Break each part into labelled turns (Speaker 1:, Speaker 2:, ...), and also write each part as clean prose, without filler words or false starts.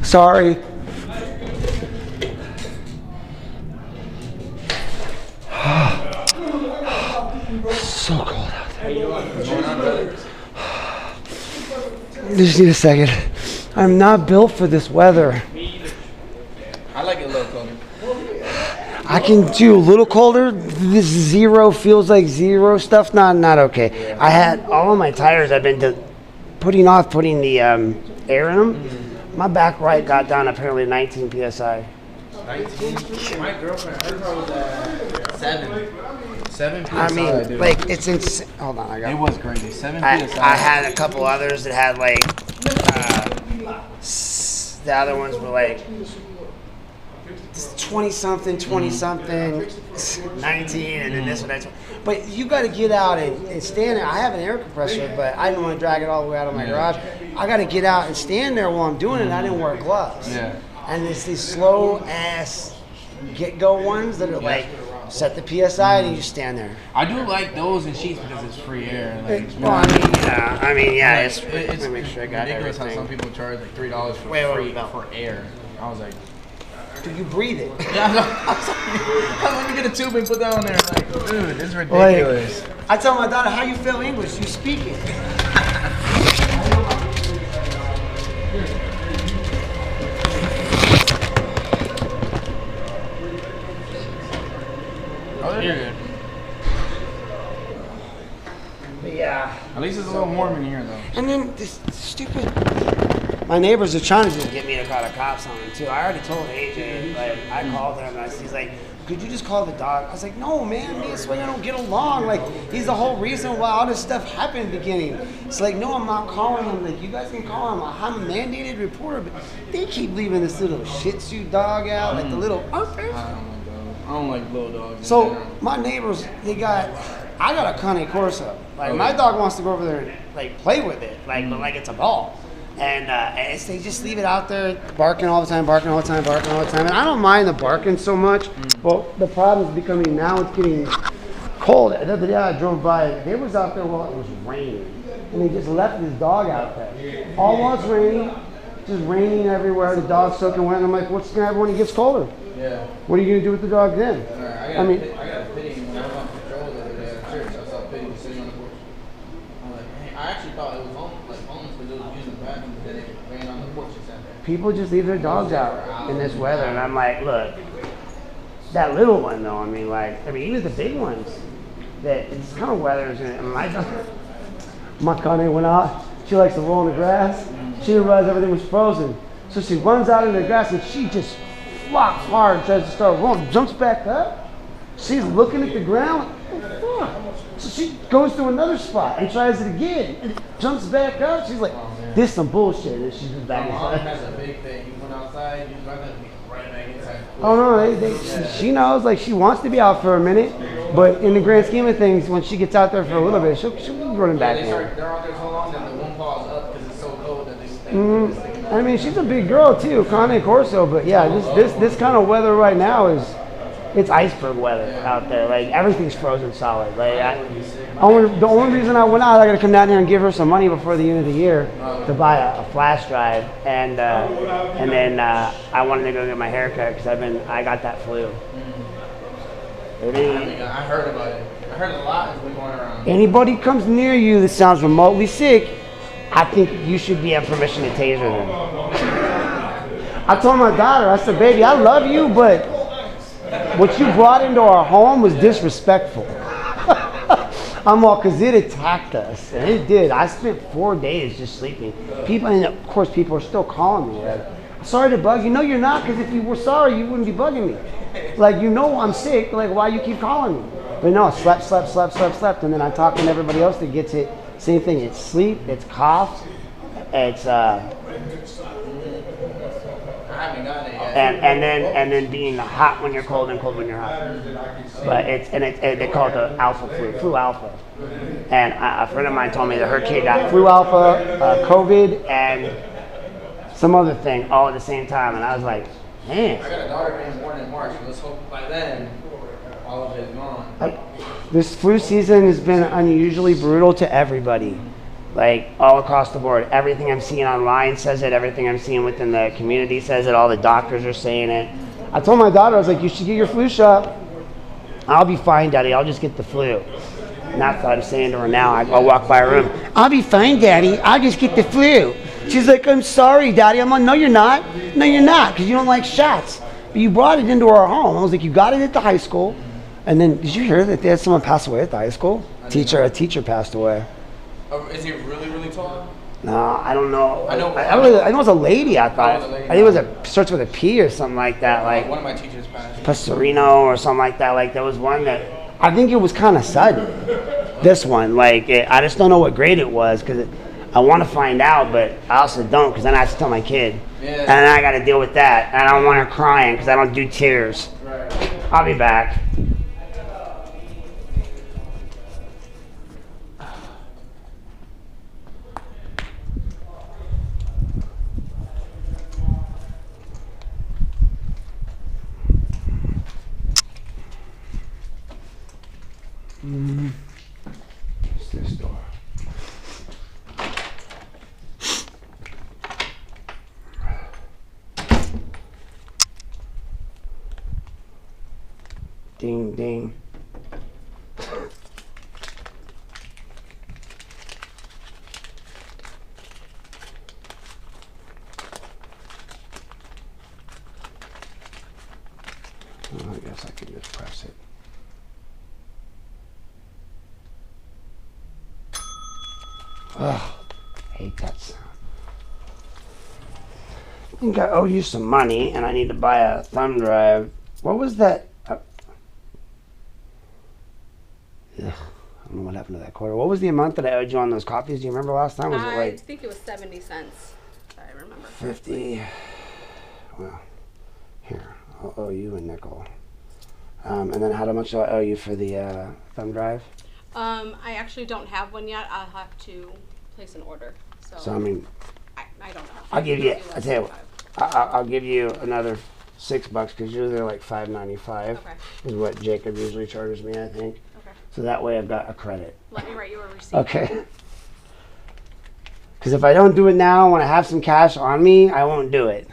Speaker 1: Sorry. So cold out there. Just need a second. I'm not built for this weather.
Speaker 2: I like it a little colder.
Speaker 1: I can do a little colder. This zero feels like zero stuff. Not okay. I had all of my tires. I've been putting the air in them. My back right got down apparently 19 psi.
Speaker 2: 19. My girlfriend, her car was at 7 psi.
Speaker 1: I mean,
Speaker 2: dude.
Speaker 1: like it's insane. Hold on,
Speaker 2: It was crazy. 7
Speaker 1: I
Speaker 2: psi.
Speaker 1: had a couple others that had like the other ones were like 20 something, 19, and then this one, that one. But you got to get out and stand there. I have an air compressor, but I didn't want to drag it all the way out of my garage. I got to get out and stand there while I'm doing it. And I didn't wear gloves.
Speaker 2: Yeah.
Speaker 1: And it's these slow ass get-go ones that are like set the PSI and you just stand there.
Speaker 2: I do like those in sheets because it's free air. Like,
Speaker 1: Well, I mean, yeah, it's let me make sure I got
Speaker 2: ridiculous how
Speaker 1: everything.
Speaker 2: some people charge like $3 for free for air. I was like,
Speaker 1: Do you breathe it?
Speaker 2: yeah, let me get a tube and put that on there. Like, dude, this is ridiculous.
Speaker 1: Like, I tell my daughter, how you feel English? You speak it.
Speaker 2: Oh, you're good.
Speaker 1: But yeah.
Speaker 2: At least it's a little warm in here, though.
Speaker 1: And then this stupid. My neighbors are trying to just get me to call the cops on them too. I already told AJ. Like I called him. And he's like, "Could you just call the dog?" I was like, "No, man. Me and Swing, I don't get along. Like he's the whole reason why all this stuff happened in the beginning." It's like, "No, I'm not calling him. Like you guys can call him. I'm a mandated reporter." But they keep leaving this little Shih Tzu dog out, like the little.
Speaker 2: I don't like little dogs.
Speaker 1: So my neighbors, I got a Cane Corso. Like my dog wants to go over there and like play with it, like but like it's a ball. And they just leave it out there barking all the time. And I don't mind the barking so much. But the problem is becoming now it's getting cold. The other day I drove by, they was out there while it was raining. And they just left this dog out there. All while it's raining, just raining everywhere. The dog's soaking wet. And I'm like, what's going to happen when it gets colder?
Speaker 2: Yeah.
Speaker 1: What are you going to do with the dog then?
Speaker 2: I got a pity when I was on patrol the other day at church. I saw Pity sitting on the porch. I'm like, hey, I actually thought it was homeless because it was using the bathroom, but then it ran on the porch and sat there.
Speaker 1: People just leave their dogs out in this weather, and I'm like, look, that little one though. I mean, even the big ones. That this kind of weather is in my dog. My Connie went out. She likes to roll in the grass. She didn't realize everything was frozen, so she runs out in the grass and she just flops hard, tries to start rolling, jumps back up. She's looking at the ground. What the fuck? So she goes to another spot and tries it again. And jumps back up. She's like, this is some bullshit. And she's just back
Speaker 2: My mom
Speaker 1: inside.
Speaker 2: has a big thing. You went outside, you run that right back inside.
Speaker 1: Oh no, she knows, like she wants to be out for a minute, but in the grand scheme of things, when she gets out there for a little bit, she'll be running back in.
Speaker 2: They're out there so long that the one paw's up because it's so cold that they stay.
Speaker 1: I mean, she's a big girl too, Cane Corso, but yeah, this kind of weather right now it's iceberg weather out there. Like everything's frozen solid. Like the only reason I went out, I got to come down here and give her some money before the end of the year to buy a flash drive, and then I wanted to go get my hair cut because I got that flu.
Speaker 2: I heard about it. I heard a lot has been going around.
Speaker 1: Anybody comes near you that sounds remotely sick, I think you should be have permission to taser them. I told my daughter, I said, baby, I love you, but what you brought into our home was disrespectful. I'm all, because it attacked us, and it did. I spent 4 days just sleeping. People, and of course, people are still calling me. Like, sorry to bug you. No, you're not, because if you were sorry, you wouldn't be bugging me. Like, you know I'm sick. Like, why you keep calling me? But no, slept. And then I talk to everybody else that gets it. Same thing. It's sleep. It's cough. It's and then being hot when you're cold and cold when you're hot. But they call it the alpha flu alpha. And a friend of mine told me that her kid got flu alpha, COVID, and some other thing all at the same time. And I was like, man.
Speaker 2: I got a daughter being born in March. Let's hope by then all of it is gone.
Speaker 1: This flu season has been unusually brutal to everybody. Like all across the board. Everything I'm seeing online says it. Everything I'm seeing within the community says it. All the doctors are saying it. I told my daughter, I was like, you should get your flu shot. I'll be fine, Daddy. I'll just get the flu. And that's what I'm saying to her now. I'll walk by her room. I'll be fine, Daddy. I'll just get the flu. She's like, I'm sorry, Daddy. I'm like, no, you're not. No, you're not, because you don't like shots. But you brought it into our home. I was like, you got it at the high school. And then, did you hear that they had someone pass away at the high school? A teacher passed away.
Speaker 2: Is he really, really tall?
Speaker 1: No, I don't know.
Speaker 2: I know
Speaker 1: it was a lady, I thought.
Speaker 2: Oh, it was a lady.
Speaker 1: I think it was starts with a P or something like that. Like
Speaker 2: One of my teachers passed.
Speaker 1: Pastorino or something like that. Like there was one that, I think it was kind of sudden. This one, like I just don't know what grade it was because I want to find out, but I also don't because then I have to tell my kid.
Speaker 2: Yeah.
Speaker 1: And then I got to deal with that. And I don't want her crying because I don't do tears.
Speaker 2: Right.
Speaker 1: I'll be back. What's this door? Ding, ding. Oh, I guess I can just press it. Ugh, I hate that sound. I think I owe you some money and I need to buy a thumb drive. What was that? Ugh, I don't know what happened to that quarter. What was the amount that I owed you on those copies? Do you remember last time? Was it
Speaker 3: I
Speaker 1: like
Speaker 3: think it was 70 cents. If I remember.
Speaker 1: 50? Well, here, I'll owe you a nickel. And then how much do I owe you for the thumb drive?
Speaker 3: I actually don't have one yet. I'll have to place an order.
Speaker 1: So I mean,
Speaker 3: I don't know.
Speaker 1: I'll give you. I tell you what, I'll give you another $6 because usually they're like $5.95.
Speaker 3: Okay.
Speaker 1: Is what Jacob usually charges me, I think.
Speaker 3: Okay.
Speaker 1: So that way I've got a credit.
Speaker 3: Let me write you a receipt.
Speaker 1: Okay. Because if I don't do it now, when I have some cash on me, I won't do it.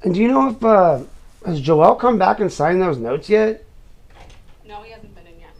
Speaker 1: And do you know if has Joel come back and signed those notes yet?
Speaker 3: No, he hasn't been in yet.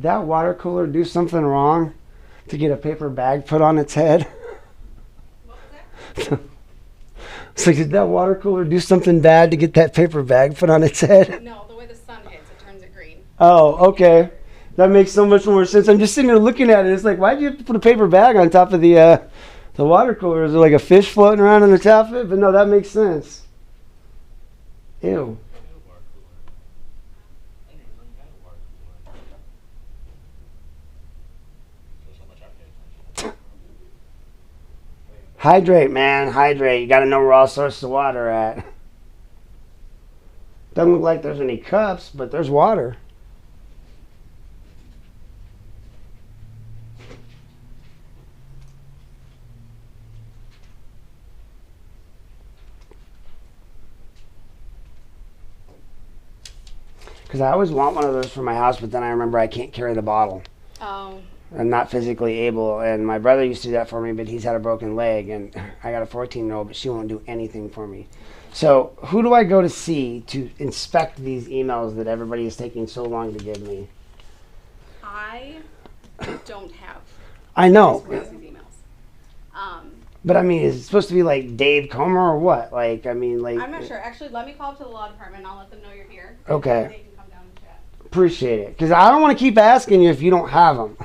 Speaker 1: Did that water cooler do something wrong to get a paper bag put on its head?
Speaker 3: What was that?
Speaker 1: So did that water cooler do something bad to get that paper bag put on its head?
Speaker 3: No, the way the sun hits, it turns it green.
Speaker 1: Oh, okay. That makes so much more sense. I'm just sitting here looking at it. It's like, why'd you have to put a paper bag on top of the water cooler? Is there like a fish floating around on the top of it? But no, that makes sense. Ew. Hydrate, man. Hydrate. You got to know where all sources of water are at. Doesn't look like there's any cups, but there's water. Because I always want one of those for my house, but then I remember I can't carry the bottle.
Speaker 3: Oh.
Speaker 1: I'm not physically able, and my brother used to do that for me, but he's had a broken leg, and I got a 14-year-old, but she won't do anything for me. So who do I go to see to inspect these emails that everybody is taking so long to give me?
Speaker 3: I don't have
Speaker 1: I know,
Speaker 3: these emails.
Speaker 1: but I mean, is it supposed to be like Dave Comer or what? Like, I mean, like...
Speaker 3: I'm not sure. Actually, let me call up to the law department, and I'll let them know you're here.
Speaker 1: Okay.
Speaker 3: They can come down and chat.
Speaker 1: Appreciate it, because I don't want to keep asking you if you don't have them.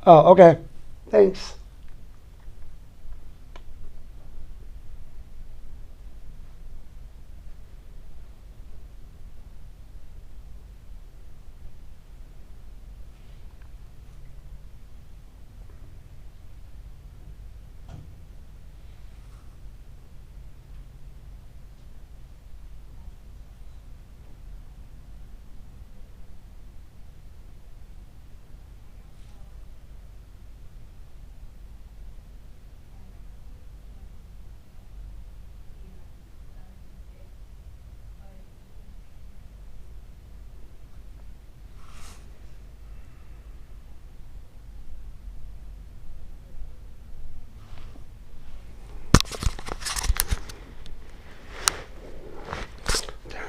Speaker 1: Oh, okay. Thanks.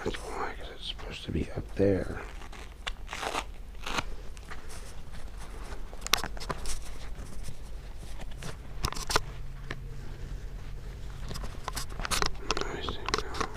Speaker 1: That's why, because it's supposed to be up there. I see now.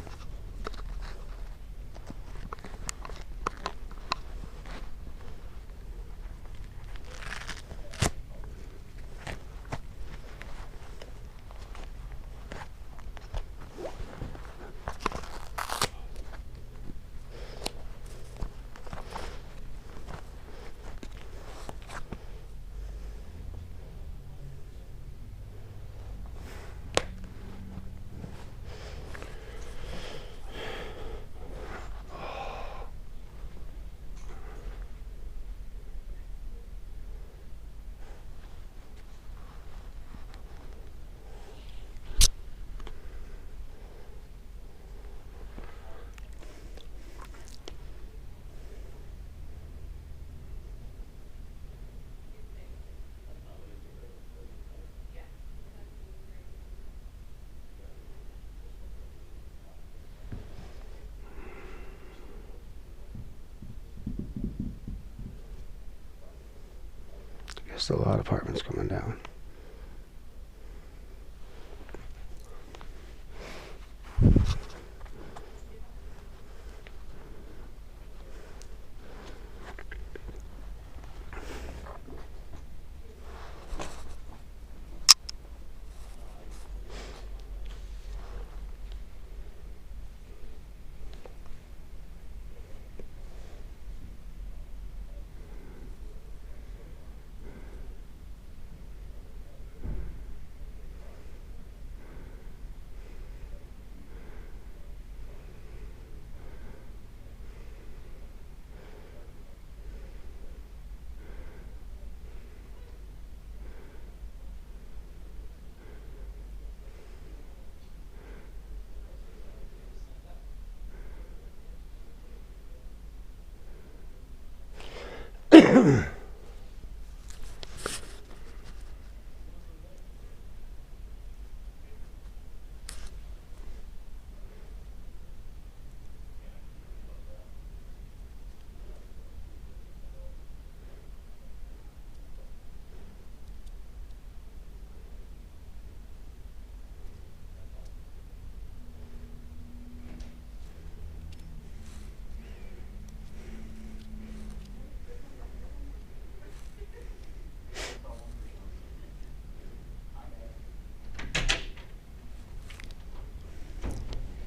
Speaker 1: the law department's coming down.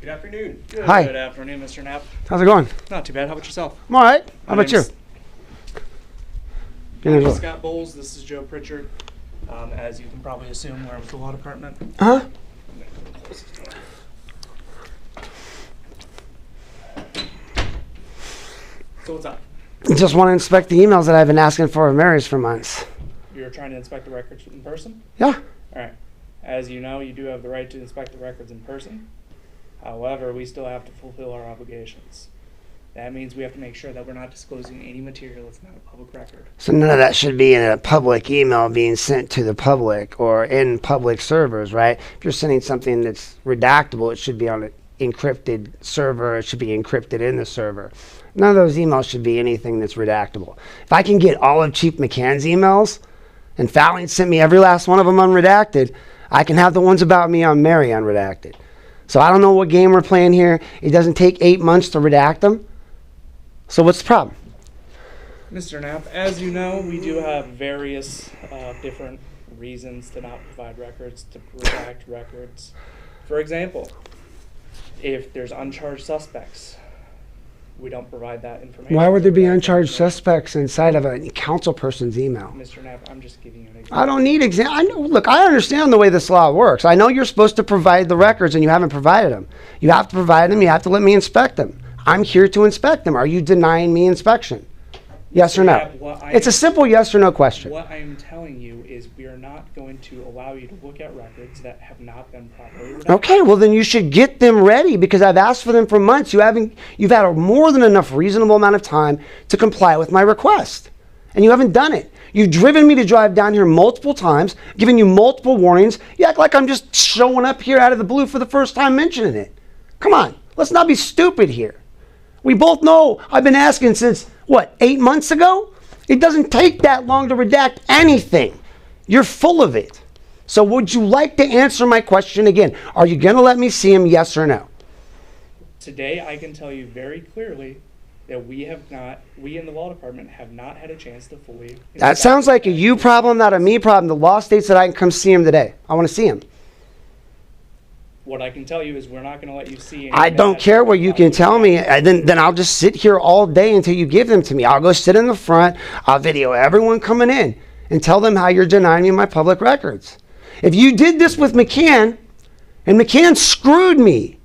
Speaker 4: Good afternoon.
Speaker 1: Hi.
Speaker 4: Good afternoon, Mr. Knapp.
Speaker 1: How's it going?
Speaker 4: Not too bad. How about yourself?
Speaker 1: I'm all right. How
Speaker 4: My
Speaker 1: about you?
Speaker 4: name's I'm Scott Bowles. This is Joe Pritchard. As you can probably assume, we're with the law department.
Speaker 1: Huh?
Speaker 4: So what's up?
Speaker 1: Just want to inspect the emails that I've been asking for Mary's for months.
Speaker 4: You're trying to inspect the records in person?
Speaker 1: Yeah.
Speaker 4: All right. As you know, you do have the right to inspect the records in person. However, we still have to fulfill our obligations. That means we have to make sure that we're not disclosing any material that's not a public record.
Speaker 1: So none of that should be in a public email being sent to the public or in public servers, right? If you're sending something that's redactable, it should be on an encrypted server. It should be encrypted in the server. None of those emails should be anything that's redactable. If I can get all of Chief McCann's emails, and Fallon sent me every last one of them unredacted, I can have the ones about me on Mary unredacted. So I don't know what game we're playing here. It doesn't take 8 months to redact them. So what's the problem?
Speaker 4: Mr. Knapp, as you know, we do have various different reasons to not provide records, to redact records. For example, if there's uncharged suspects, we don't provide that information.
Speaker 1: Why would there be uncharged suspects inside of a council person's email?
Speaker 4: Mr. Knapp, I'm just giving you an example.
Speaker 1: I don't need look, I understand the way this law works. I know you're supposed to provide the records and you haven't provided them. You have to provide them. You have to let me inspect them. I'm here to inspect them. Are you denying me inspection? Yes or no? It's a simple yes or no question.
Speaker 4: What I'm telling you is we are not going to allow you to look at records that have not been properly redacted.
Speaker 1: Okay, well then you should get them ready because I've asked for them for months. You've had a more than enough reasonable amount of time to comply with my request. And you haven't done it. You've driven me to drive down here multiple times, giving you multiple warnings. You act like I'm just showing up here out of the blue for the first time mentioning it. Come on, let's not be stupid here. We both know I've been asking since, 8 months ago? It doesn't take that long to redact anything. You're full of it. So would you like to answer my question again? Are you going to let me see him, yes or no?
Speaker 4: Today, I can tell you very clearly that we in the law department have not had a chance to fully...
Speaker 1: That sounds like a you problem, not a me problem. The law states that I can come see him today. I want to see him.
Speaker 4: What I can tell you is we're not going to let you see anything.
Speaker 1: I don't care what you can tell me. Then I'll just sit here all day until you give them to me. I'll go sit in the front. I'll video everyone coming in and tell them how you're denying me my public records. If you did this with McCann, and McCann screwed me,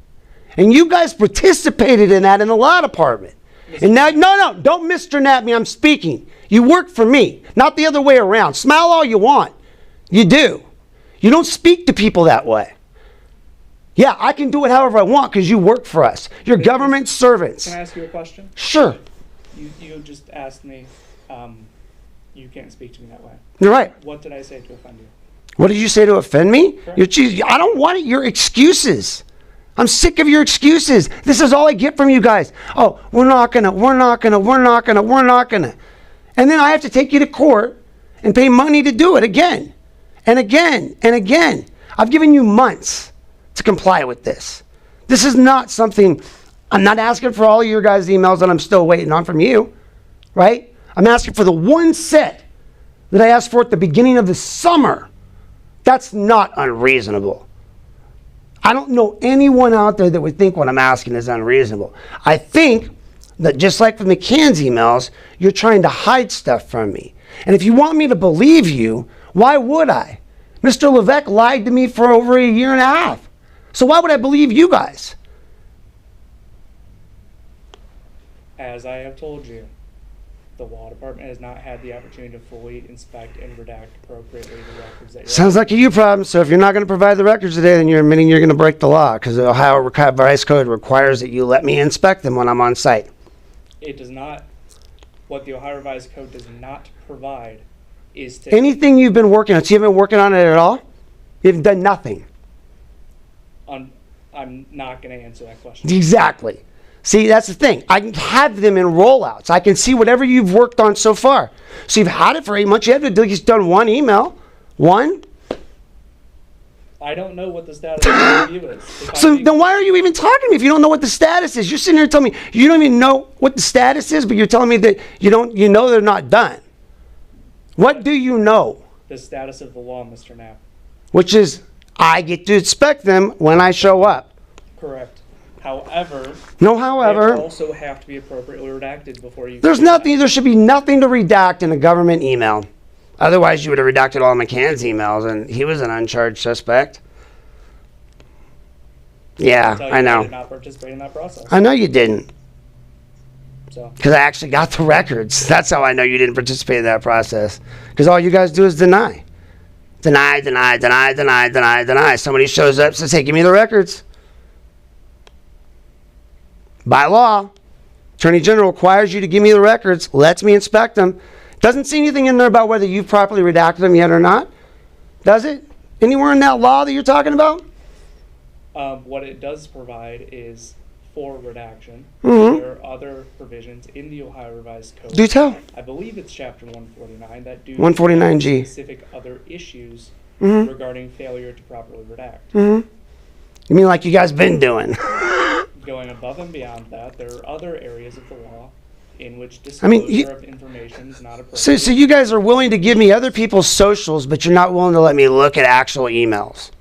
Speaker 1: and you guys participated in that in the law department, and now, no, don't Mr. Knapp me, I'm speaking. You work for me, not the other way around. Smile all you want. You do. You don't speak to people that way. Yeah, I can do it however I want because you work for us. You're government servants.
Speaker 4: Can I ask you a question?
Speaker 1: Sure.
Speaker 4: You just asked me, you can't speak to me that way.
Speaker 1: You're right.
Speaker 4: What did I say to offend you?
Speaker 1: What did you say to offend me? I don't want it, your excuses. I'm sick of your excuses. This is all I get from you guys. Oh, we're not gonna. And then I have to take you to court and pay money to do it again and again and again. I've given you months to comply with this. This is not something, I'm not asking for all of your guys' emails that I'm still waiting on from you, right? I'm asking for the one set that I asked for at the beginning of the summer. That's not unreasonable. I don't know anyone out there that would think what I'm asking is unreasonable. I think that just like with McCann's emails, you're trying to hide stuff from me. And if you want me to believe you, why would I? Mr. Levesque lied to me for over a year and a half. So why would I believe you guys?
Speaker 4: As I have told you, the law department has not had the opportunity to fully inspect and redact appropriately the records that you're
Speaker 1: Sounds like a you problem. So if you're not going to provide the records today, then you're admitting you're going to break the law, because the Ohio Vice Code requires that you let me inspect them when I'm on site.
Speaker 4: It does not, what the Ohio Revised Code does not provide is to...
Speaker 1: Anything you've been working on, so you haven't been working on it at all? You've done nothing.
Speaker 4: I'm not going to answer that question.
Speaker 1: Exactly. See, that's the thing. I can have them in rollouts. I can see whatever you've worked on so far. So you've had it for 8 months. You haven't at least done one email. One.
Speaker 4: I don't know what the status of the review is.
Speaker 1: So then why are you even talking to me if you don't know what the status is? You're sitting here telling me you don't even know what the status is, but you're telling me that you know they're not done. What do you know?
Speaker 4: The status of the law, Mr. Knapp.
Speaker 1: Which is, I get to inspect them when I show up.
Speaker 4: Correct. However,
Speaker 1: No,
Speaker 4: they
Speaker 1: however,
Speaker 4: also have to be appropriately redacted before you...
Speaker 1: there's nothing, there should be nothing to redact in a government email. Otherwise, you would have redacted all McCann's emails, and he was an uncharged suspect. Yeah, I
Speaker 4: I
Speaker 1: know.
Speaker 4: did not participate in that process.
Speaker 1: I know you didn't,
Speaker 4: So,
Speaker 1: because I actually got the records. That's how I know you didn't participate in that process. Because all you guys do is deny. Deny, deny, deny, deny, deny, deny. Somebody shows up and says, hey, give me the records. By law, Attorney General requires you to give me the records, lets me inspect them. Doesn't see anything in there about whether you've properly redacted them yet or not. Does it? Anywhere in that law that you're talking about?
Speaker 4: what it does provide is for redaction.
Speaker 1: Mhm.
Speaker 4: There are other provisions in the Ohio Revised Code.
Speaker 1: Do tell.
Speaker 4: I believe it's Chapter 149 that do
Speaker 1: 149G.
Speaker 4: specific other issues
Speaker 1: Mhm.
Speaker 4: regarding failure to properly redact.
Speaker 1: You mean like you guys been doing?
Speaker 4: Going above and beyond that, there are other areas of the law in which
Speaker 1: I mean,
Speaker 4: disclosure of information is not appropriate.
Speaker 1: So you guys are willing to give me other people's socials, but you're not willing to let me look at actual emails.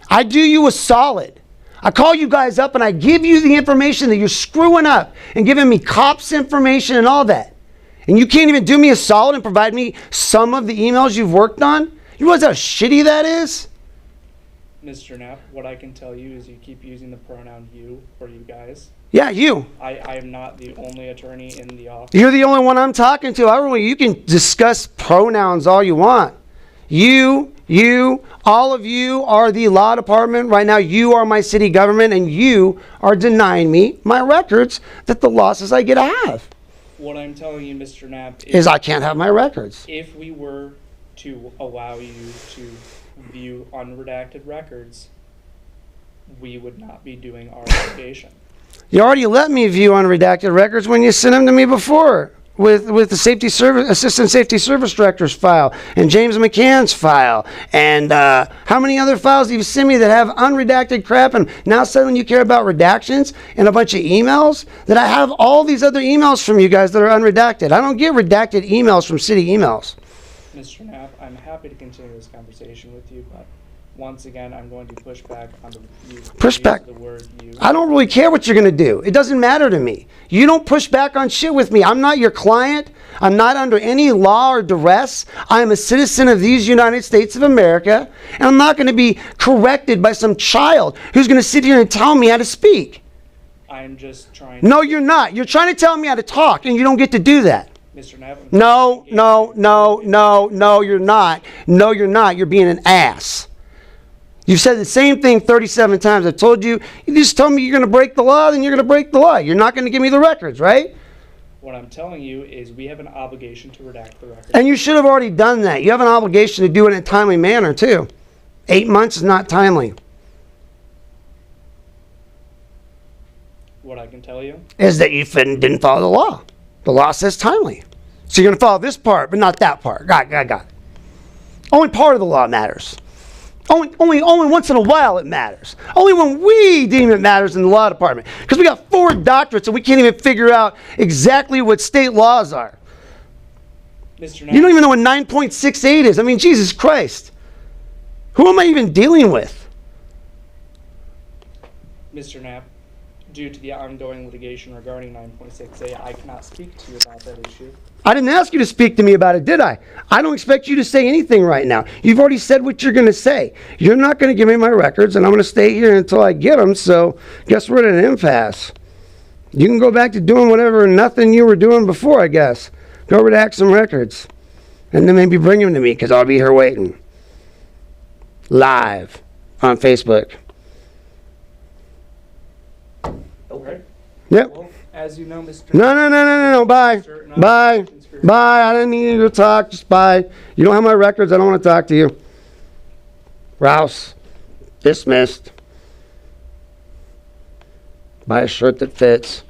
Speaker 1: I do you a solid. I call you guys up and I give you the information that you're screwing up and giving me cops information and all that. And you can't even do me a solid and provide me some of the emails you've worked on? You realize how shitty that is?
Speaker 4: Mr. Knapp, what I can tell you is you keep using the pronoun you or you guys.
Speaker 1: Yeah, you.
Speaker 4: I am not the only attorney in the office.
Speaker 1: You're the only one I'm talking to. You can discuss pronouns all you want. You, all of you are the law department. Right now, you are my city government, and you are denying me my records that the law says I get to have.
Speaker 4: What I'm telling you, Mr. Knapp,
Speaker 1: Is I can't have my records.
Speaker 4: if we were to allow you to view unredacted records, we would not be doing our obligation.
Speaker 1: You already let me view unredacted records when you sent them to me before with the assistant safety service director's file and James McCann's file. And how many other files do you send me that have unredacted crap? And now suddenly you care about redactions and a bunch of emails? That I have all these other emails from you guys that are unredacted. I don't get redacted emails from city emails.
Speaker 4: Mr. Knapp, I'm happy to continue this conversation with you, but once again, I'm going to push back on the
Speaker 1: Push back.
Speaker 4: the word you.
Speaker 1: I don't really care what you're going to do. It doesn't matter to me. You don't push back on shit with me. I'm not your client. I'm not under any law or duress. I am a citizen of these United States of America, and I'm not going to be corrected by some child who's going to sit here and tell me how to speak.
Speaker 4: I'm just trying.
Speaker 1: No, you're not. You're trying to tell me how to talk, and you don't get to do that.
Speaker 4: Mr. Knapp.
Speaker 1: No, you're not. No, you're not. You're being an ass. You've said the same thing 37 times. I told you, you just tell me you're going to break the law, then you're going to break the law. You're not going to give me the records, right?
Speaker 4: What I'm telling you is we have an obligation to redact the records.
Speaker 1: And you should have already done that. You have an obligation to do it in a timely manner, too. 8 months is not timely.
Speaker 4: What I can tell you
Speaker 1: Is that you didn't follow the law. The law says timely. So you're going to follow this part, but not that part. Got it. Only part of the law matters. Only once in a while it matters. Only when we deem it matters in the law department. Because we got 4 doctorates and we can't even figure out exactly what state laws are.
Speaker 4: Mr.
Speaker 1: You don't even know what 9.68 is. I mean, Jesus Christ. Who am I even dealing with?
Speaker 4: Mr. Knapp, due to the ongoing litigation regarding 9.68, I cannot speak to you about that issue.
Speaker 1: I didn't ask you to speak to me about it, did I? I don't expect you to say anything right now. You've already said what you're going to say. You're not going to give me my records, and I'm going to stay here until I get them, so guess we're at an impasse. You can go back to doing whatever nothing you were doing before, I guess. Go over to hack some records, and then maybe bring them to me, because I'll be here waiting. Live on Facebook.
Speaker 4: Okay.
Speaker 1: Yep.
Speaker 4: Well, as you know, Mr.
Speaker 1: No. Bye. Bye. I didn't need you to talk. Just bye. You don't have my records. I don't want to talk to you. Rouse. Dismissed. Buy a shirt that fits.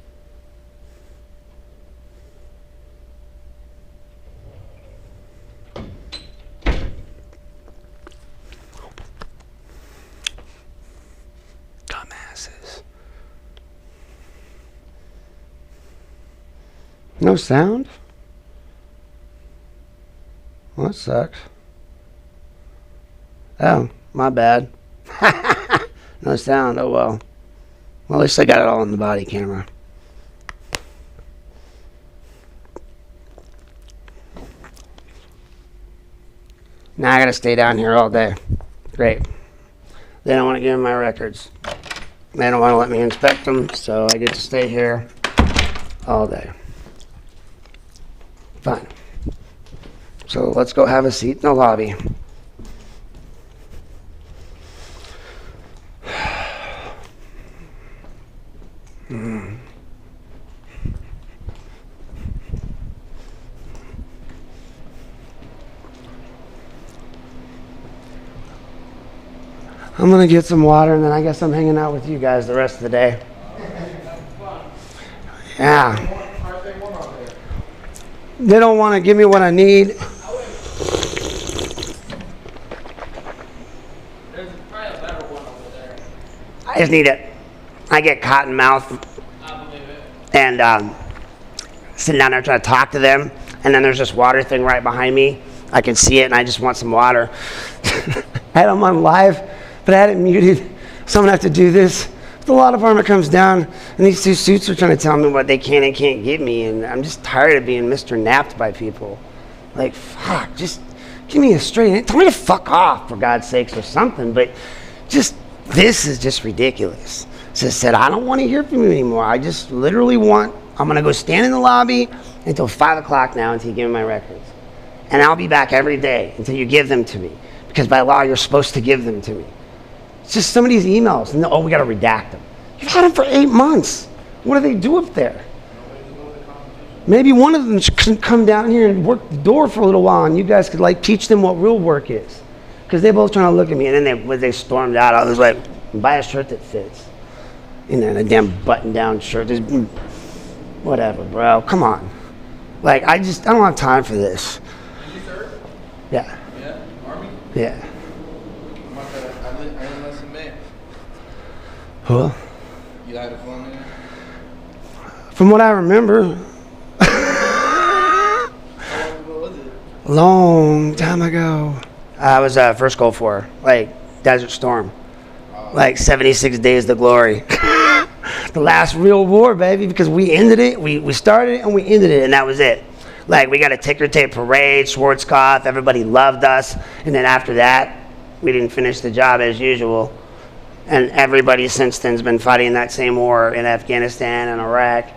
Speaker 1: Dumbasses. No sound? Well, that sucks. Oh, my bad. No sound, oh well. Well, at least I got it all on the body camera. Now I gotta stay down here all day. Great. They don't want to give me my records. They don't want to let me inspect them, so I get to stay here all day. Fine. So let's go have a seat in the lobby. I'm going to get some water, and then I guess I'm hanging out with you guys the rest of the day. Yeah. They don't want to give me what I need.
Speaker 2: There's probably a better one over there.
Speaker 1: I just need it. I get cotton mouth
Speaker 2: I believe it.
Speaker 1: and sitting down there trying to talk to them, and then there's this water thing right behind me. I can see it, and I just want some water. I had them on live, but I had it muted, so I'm going to have to do this. The law department comes down, and these 2 suits are trying to tell me what they can and can't give me, and I'm just tired of being Mr. Napped by people. Like, fuck, just give me a straight. Tell me to fuck off, for God's sakes, or something, but just, this is just ridiculous. So I said, I don't want to hear from you anymore. I just literally I'm going to go stand in the lobby until 5 o'clock now until you give me my records. And I'll be back every day until you give them to me, because by law, you're supposed to give them to me. It's just some of these emails, and we got to redact them. You've had them for 8 months. What do they do up there? Maybe one of them should come down here and work the door for a little while, and you guys could like teach them what real work is. Because they both trying to look at me, and then when they stormed out, I was like, buy a shirt that fits. And then a damn button-down shirt. Just, whatever, bro. Come on. Like, I don't have time for this.
Speaker 2: Did you serve?
Speaker 1: Yeah.
Speaker 2: Yeah. Army?
Speaker 1: Yeah.
Speaker 2: I didn't know some man.
Speaker 1: Who?
Speaker 2: You had a fun man?
Speaker 1: From what I remember,
Speaker 2: How long ago was it?
Speaker 1: long time ago. I was first Gulf War, like Desert Storm, like 76 Days to Glory. The last real war, baby, because we ended it, we started it and we ended it, and that was it. Like, we got a ticker tape parade, Schwarzkopf, everybody loved us, and then after that, we didn't finish the job as usual. And everybody since then has been fighting that same war in Afghanistan and Iraq.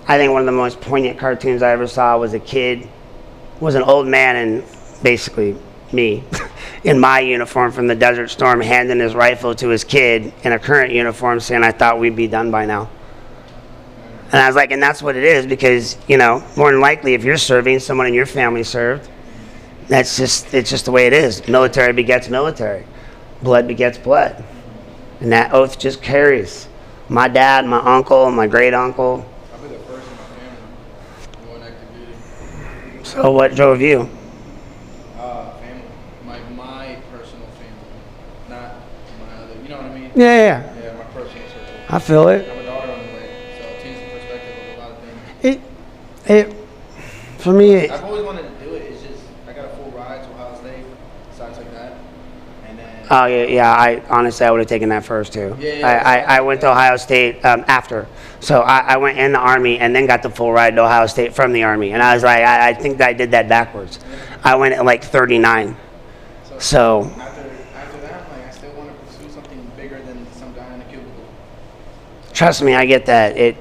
Speaker 1: I think one of the most poignant cartoons I ever saw was was an old man, and basically me, in my uniform from the Desert Storm, handing his rifle to his kid in a current uniform saying, I thought we'd be done by now. And I was like, and that's what it is, because, more than likely if you're serving, someone in your family served. It's just the way it is. Military begets military. Blood begets blood. And that oath just carries. My dad, my uncle, my great uncle.
Speaker 2: I'll be the first in my family going active duty.
Speaker 1: So what drove you?
Speaker 2: Family. My personal family, not my other. You know what I mean?
Speaker 1: Yeah.
Speaker 2: Yeah, my personal circle.
Speaker 1: I feel
Speaker 2: I
Speaker 1: it.
Speaker 2: have a daughter on the way, so it changes the perspective of a lot of things.
Speaker 1: For me,
Speaker 2: I've always wanted to do it. It's just I got a full ride to Ohio State, so I took that, and then.
Speaker 1: oh yeah. I honestly I would have taken that first too.
Speaker 2: Yeah.
Speaker 1: I went to Ohio State after, so I went in the Army and then got the full ride to Ohio State from the Army, and I was like, I think that I did that backwards. I went at like 39. So
Speaker 2: After that, I'm like, I still want to pursue something bigger than some guy in a cubicle.
Speaker 1: trust me, I get that.
Speaker 2: I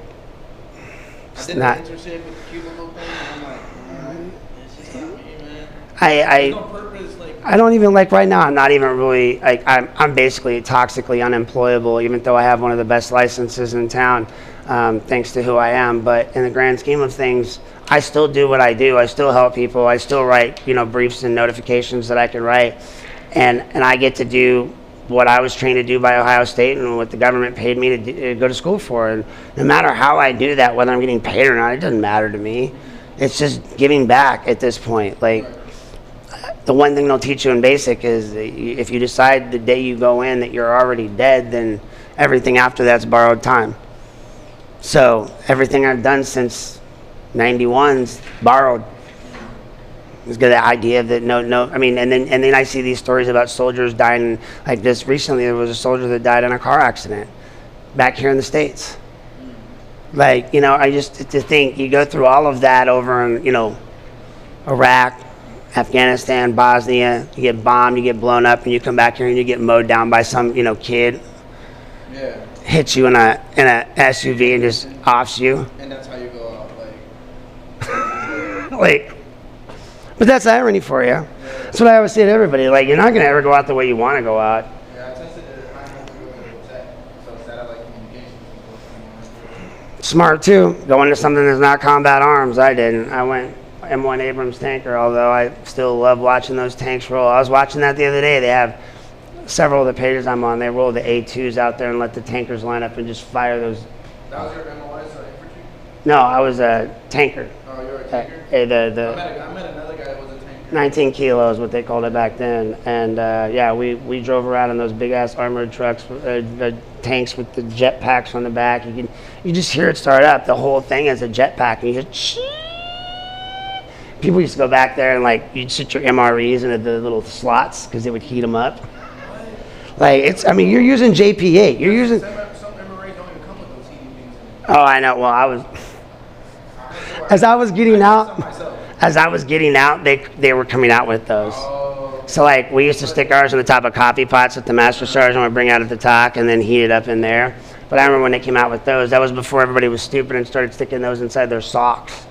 Speaker 1: It's
Speaker 2: did
Speaker 1: not.
Speaker 2: the internship with the cubicle thing, and I'm like, alright, it's just not me, man.
Speaker 1: I
Speaker 2: There's no purpose, like.
Speaker 1: I don't even like right now. I'm not even really like I'm basically toxically unemployable, even though I have one of the best licenses in town, thanks to who I am. But in the grand scheme of things, I still do what I do. I still help people. I still write, briefs and notifications that I can write, and I get to do what I was trained to do by Ohio State and what the government paid me to go to school for. And no matter how I do that, whether I'm getting paid or not, it doesn't matter to me. It's just giving back at this point. Like. The one thing they'll teach you in basic is that if you decide the day you go in that you're already dead, then everything after that's borrowed time. So everything I've done since 91's borrowed. It's got the idea that and then I see these stories about soldiers dying. Like this recently, there was a soldier that died in a car accident back here in the States. Like, I just to think you go through all of that over in, Iraq, Afghanistan, Bosnia, you get bombed, you get blown up, and you come back here and you get mowed down by some, kid.
Speaker 2: Yeah.
Speaker 1: Hits you in a SUV and just offs you.
Speaker 2: And that's how you go out,
Speaker 1: Like, but that's irony for you. That's what I always say to everybody. Like, you're not gonna ever go out the way you want to go out.
Speaker 2: Yeah, I tested it. I had to go into tech, so satellite communications.
Speaker 1: Smart too. Go into something that's not combat arms. I didn't. I went M1 Abrams tanker, although I still love watching those tanks roll. I was watching that the other day. They have several of the pages I'm on. They roll the A2s out there and let the tankers line up and just fire those.
Speaker 2: That was your MOS infantry?
Speaker 1: No, I was a tanker.
Speaker 2: Oh, you're a tanker?
Speaker 1: I
Speaker 2: met another guy that was a tanker.
Speaker 1: 19 kilos, what they called it back then. And we drove around in those big ass armored trucks, tanks with the jet packs on the back. You just hear it start up. The whole thing is a jet pack, and you just. People used to go back there and you'd sit your MREs into the little slots because they would heat them up. You're using JP8. You're using.
Speaker 2: Some MRAs don't even come with those heating things in it.
Speaker 1: Oh, I know. Well, as I was getting out, they were coming out with those.
Speaker 2: Oh.
Speaker 1: So we used to stick ours on the top of coffee pots with the master sergeant would bring out at the top and then heat it up in there. But I remember when they came out with those, that was before everybody was stupid and started sticking those inside their socks.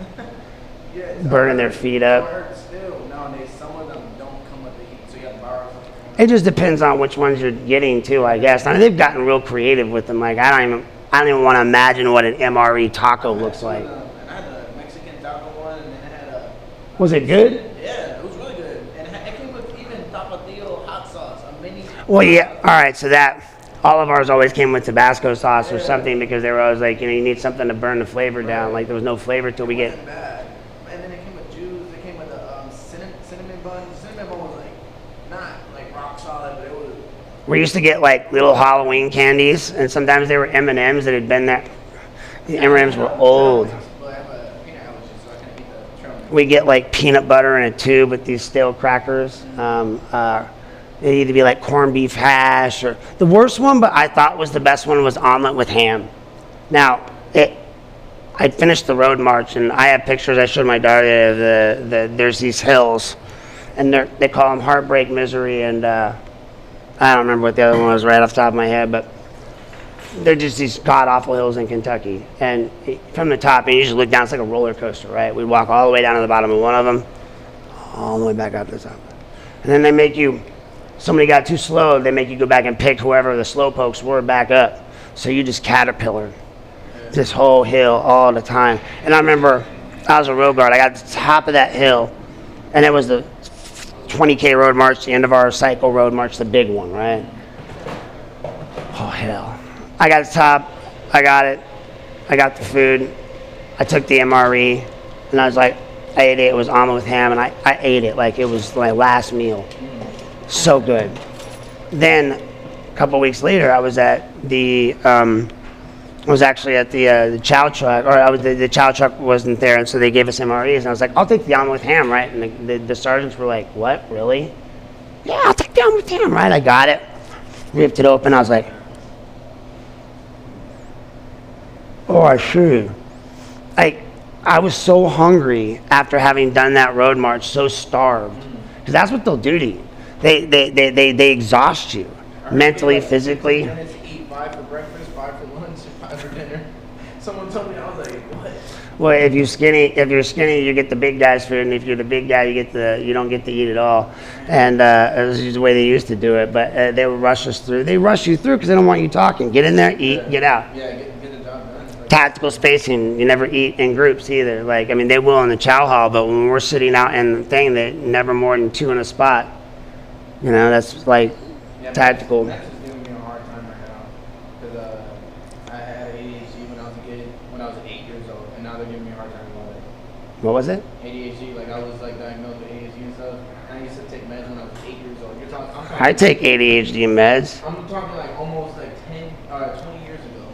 Speaker 1: Burning their feet up.
Speaker 2: Still, nowadays, some of them don't come with the heat, so you have to borrow something.
Speaker 1: It just depends on which ones you're getting too, I guess. They've gotten real creative with them. I don't even want to imagine what an MRE taco looks like.
Speaker 2: And I had a Mexican taco one, and then it had a.
Speaker 1: Was it good?
Speaker 2: Yeah, it was really good, and it came with even tapatio hot sauce, a mini.
Speaker 1: Well, yeah. All right, so all of ours always came with Tabasco sauce or something because they were always like, you need something to burn the flavor down. Like there was no flavor till we get.
Speaker 2: Bad. And then it came with Jews. It came with a cinnamon bun. The cinnamon bun was not rock solid, but it was.
Speaker 1: We used to get little Halloween candies, and sometimes they were M&Ms that had been there. The M&Ms were old.
Speaker 2: Well, I have a peanut allergy, so I can't eat the trail mix.
Speaker 1: We get peanut butter in a tube with these stale crackers. It'd either be corned beef hash or the worst one, but I thought was the best one was omelet with ham. Now, I finished the road march, and I have pictures. I showed my daughter. There's these hills, and they call them Heartbreak, Misery, and I don't remember what the other one was right off the top of my head, but they're just these god-awful hills in Kentucky. And from the top, and you just look down, it's like a roller coaster, right? We'd walk all the way down to the bottom of one of them, all the way back up to the top. And then they make you, somebody got too slow, they make you go back and pick whoever the slow pokes were back up. So you just caterpillar this whole hill all the time. And I remember I was a road guard. I got to the top of that hill, and it was the 20K road march, the end of our cycle road march, the big one, right? Oh, hell. I got to the top. I got it. I got the food. I took the MRE, and I was like, I ate it. It was omelet with ham, and I ate it like it was my last meal. So good. Then, a couple weeks later, I was at the chow truck, or the chow truck wasn't there, and so they gave us MREs, and I was like, I'll take the omelet with ham, right? And the sergeants were like, what, really? Yeah, I'll take the omelet with ham, right? I got it. Ripped it open. I was like, oh, I should. Like, I was so hungry after having done that road march, so starved, because that's what they'll do to you. They exhaust you mentally, physically.
Speaker 2: Minutes to eat 5 for breakfast, 5 for lunch, 5 for dinner. Someone told me, I was like, what?
Speaker 1: Well, if you're skinny, you get the big guy's food, and if you're the big guy, you don't get to eat at all. And it was just the way they used to do it. But they would rush us through. They rush you through because they don't want you talking. Get in there, eat, get out.
Speaker 2: Yeah, get the job done. Like,
Speaker 1: Tactical spacing. You never eat in groups either. Like, I mean, they will in the chow hall, but when we're sitting out in the thing, they never more than 2 in a spot. You know, that's like tactical.
Speaker 2: That's just giving me a hard time right now. Because I had ADHD when I was a kid, when I was 8 years old, and now they're giving me a hard time about it.
Speaker 1: What was it?
Speaker 2: ADHD, like I was like diagnosed with ADHD and stuff. And I used to take meds when I was 8 years old. You're talking,
Speaker 1: I take ADHD meds.
Speaker 2: I'm talking like almost like 20 years ago.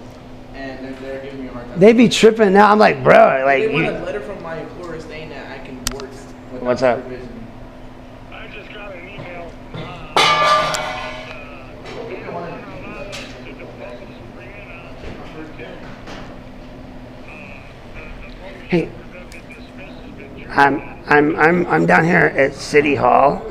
Speaker 2: And they're giving me a hard time.
Speaker 1: They be tripping now. I'm like, bro, like
Speaker 2: They want
Speaker 1: you.
Speaker 2: a letter from my employer saying that I can work without
Speaker 1: What's up?
Speaker 2: supervision.
Speaker 5: I just got an email.
Speaker 1: Hey, I'm down here at City Hall,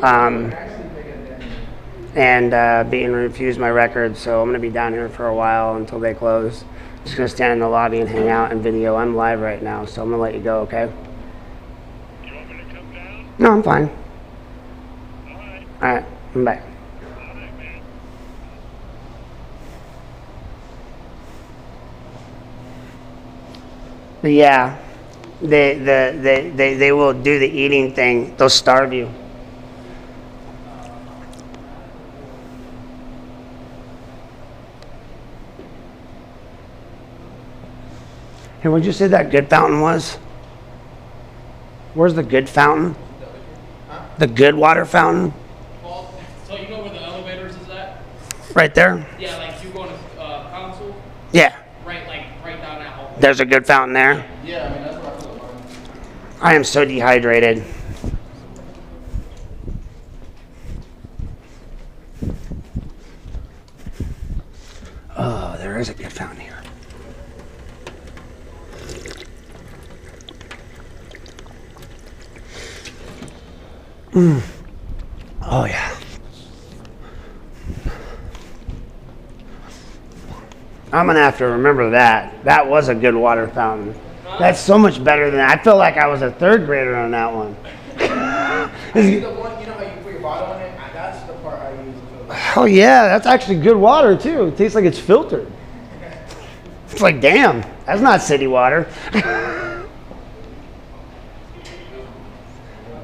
Speaker 1: and being refused my record, so I'm gonna be down here for a while until they close. Just gonna stand in the lobby and hang out and video. I'm live right now, so I'm gonna let you go. Okay?
Speaker 5: You want me to come down?
Speaker 1: No, I'm fine.
Speaker 5: All right.
Speaker 1: All right, bye.
Speaker 5: All right, man.
Speaker 1: But yeah, they will do the eating thing. They'll starve you. Hey, what'd you say that good fountain was? Where's the good fountain? The good water fountain?
Speaker 6: Well, so you know where the elevators is at?
Speaker 1: Right there?
Speaker 6: Yeah, like you going to council,
Speaker 1: Yeah.
Speaker 6: right down that hall.
Speaker 1: There's a good fountain there.
Speaker 2: Yeah, I mean, that's what I feel about.
Speaker 1: I am so dehydrated. Oh, there is a good fountain here. Oh, yeah. I'm going to have to remember that. That was a good water fountain. That's so much better than I feel like I was a 3rd grader on that one.
Speaker 2: The one, you know how you put your bottle in it? That's the part I use.
Speaker 1: Oh yeah, that's actually good water too. It tastes like it's filtered. It's like, damn, that's not city water.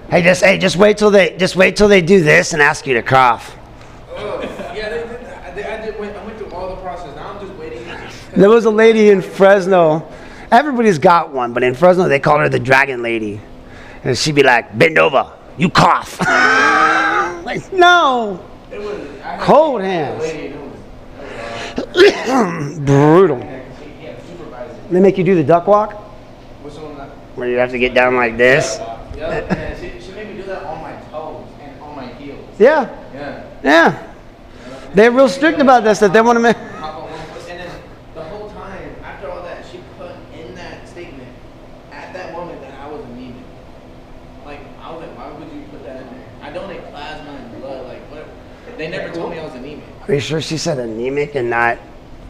Speaker 1: Hey, just wait till they do this and ask you to cough.
Speaker 2: Yeah, I went through all the process. Now I'm just waiting.
Speaker 1: There was a lady in Fresno. Everybody's got one, but in Fresno they called her the Dragon Lady, and she'd be like, "Bend over, you cough." Like, no. Cold hands. Brutal. They make you do the duck walk, where you have to get down like this.
Speaker 2: Yeah, she made me do that on my toes and on my heels.
Speaker 1: Yeah. Yeah. They're real strict about this, that they want to make.
Speaker 2: And then the whole time, after all that, she put in that statement, at that moment, that I was anemic. Like, I was like, why would you put that in there? I donate plasma and blood, like, what? They never told me I was anemic.
Speaker 1: Are you sure she said anemic and not?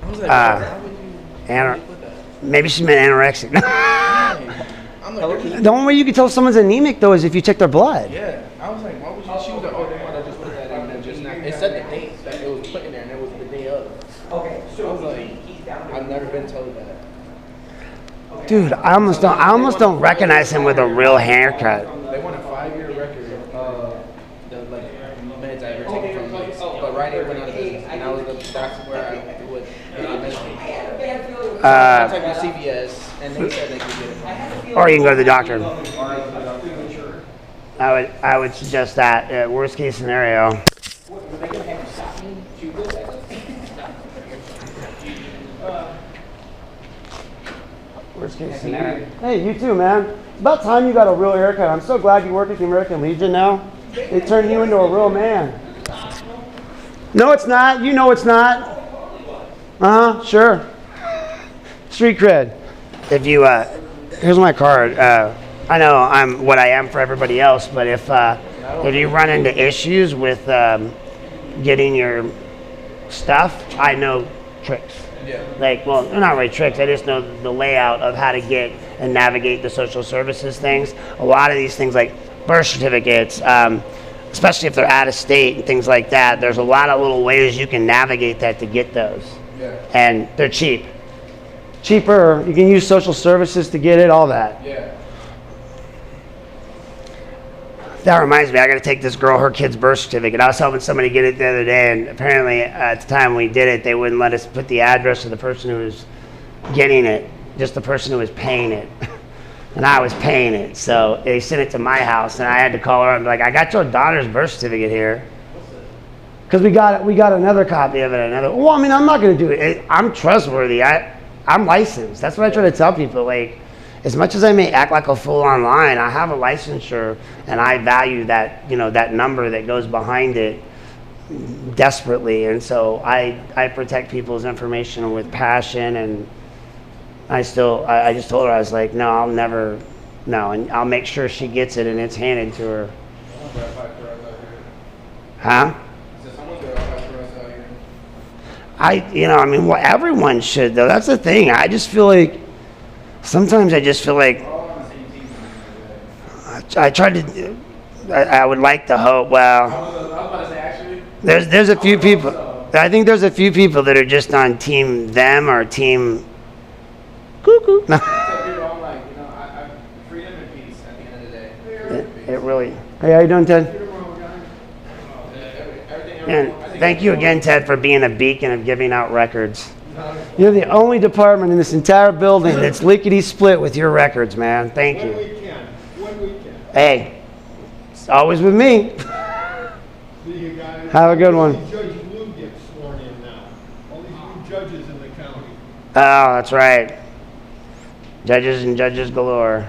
Speaker 2: I was like, why would you put that?
Speaker 1: Maybe she meant anorexic.
Speaker 2: I'm like,
Speaker 1: The only way you can tell someone's anemic though is if you check their blood.
Speaker 2: yeah. I was like, why would you choose the order one that just put that in there just now? It said the date that it was put in there, and it was the day of. Okay, so I was like, I've never been told that.
Speaker 1: Dude, I almost don't recognize him with a real haircut.
Speaker 2: They want a 5-year record of the meds I ever taken from place. But right here went out of business, and that's where I would get my medicine. I contacted CVS, and they said they could get it.
Speaker 1: Or you can go to the doctor. I would suggest that. Worst case scenario.
Speaker 6: Were they gonna have you stop me? Shoot this at us?
Speaker 1: Worst case scenario. Hey, you too, man. It's about time you got a real haircut. I'm so glad you work at the American Legion now. They turned you into a real man. No, it's not. You know it's not. Sure. Street cred. If you, here's my card. I know I'm what I am for everybody else, but if you run into issues with getting your stuff, I know tricks.
Speaker 2: Yeah.
Speaker 1: Like, well, they're not really tricks. I just know the layout of how to get and navigate the social services things. A lot of these things, like birth certificates, especially if they're out of state and things like that, there's a lot of little ways you can navigate that to get those.
Speaker 2: Yeah.
Speaker 1: And they're cheap. Cheaper. You can use social services to get it, all that.
Speaker 2: Yeah.
Speaker 1: That reminds me, I got to take this girl her kid's birth certificate. I was helping somebody get it the other day, and apparently at the time we did it, they wouldn't let us put the address of the person who was getting it, just the person who was paying it. And I was paying it, so they sent it to my house, and I had to call her and be like, I got your daughter's birth certificate here. Because we got another copy of it. Well, I mean, I'm not going to do it. I'm trustworthy. I'm licensed. That's what I try to tell people. Like, as much as I may act like a fool online, I have a licensure, and I value that, that number that goes behind it desperately. And so I protect people's information with passion, and I just told her, I was like, no, I'll never, no, and I'll make sure she gets it and it's handed to her. Huh? Everyone should, though. That's the thing. I just feel like, sometimes I just feel like, I would like to hope, well, there's a few people, I think there's a few people that are just on team them or team cuckoo.
Speaker 2: Freedom and peace at the end of the day.
Speaker 1: It really, hey, how you doing, Ted? And thank you again, Ted, for being a beacon of giving out records. You're the only department in this entire building that's lickety-split with your records, man. Thank you.
Speaker 7: When we can.
Speaker 1: Hey, it's always with me.
Speaker 7: See you guys.
Speaker 1: Have a good one.
Speaker 7: Judge Lou gets sworn in now. All these new judges in the county.
Speaker 1: Oh, that's right. Judges and judges galore.